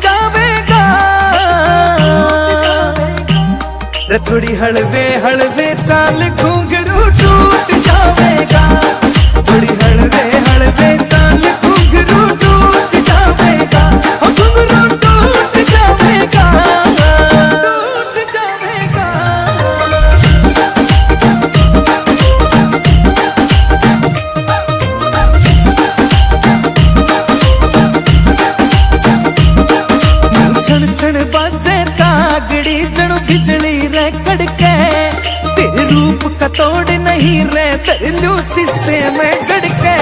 जावेगा। रे थोड़ी हलवे हलवे चाल घुंघरू टूट जावेगा। थोड़ी हलवे हलवे चाल घुंघरू टूट जावेगा। घुंघरू टूट जावेगा, टूट जावेगा। छण छण बाजे कागड़ी जणु बिजली रे कड़के। तेरे रूप का तोड़ नहीं रे तरलू शीशे में जड़के।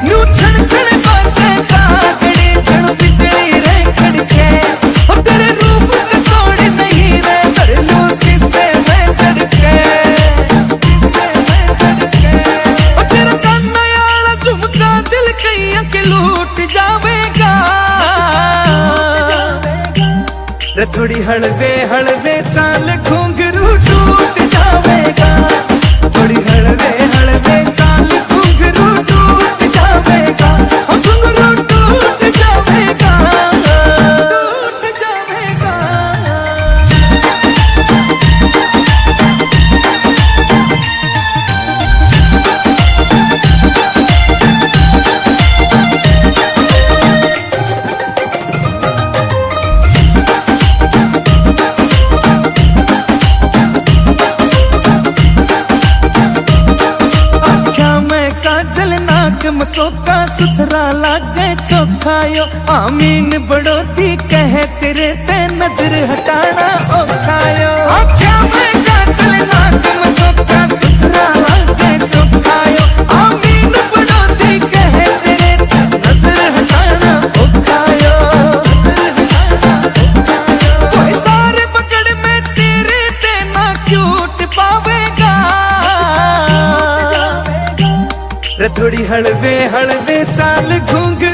नू छण छण बाजे कागड़ी जणु बिजली रे कड़के। और तेरे रूप का तोड़ नहीं रे तरलू शीशे में जड़के। और तेरा काना याला झुमका दिल कैया के लूट जावेगा। रे थोड़ी हलवे हलवे चाल घुंघरू टूट जावेगा। थोड़ी हलवे हलवे चाल घुंघरू टूट जावेगा। घुंघरू टूट जावेगा, टूट जावेगा। मकोका सुथरा लागे चोखायो। आमीन बड़ोती कहे तेरे ते नजर हटाना औखायो। आख्या में काजल नाक मकोका सुथरा लागे चोखायो। आमीन बड़ोती कहे तेरे ते नजर हटाना औखायो। कोई सारे पकड़ में तेरे ते ना क्यूट पावेगा। रे थोड़ी हलवे हलवे चाल घुंघरू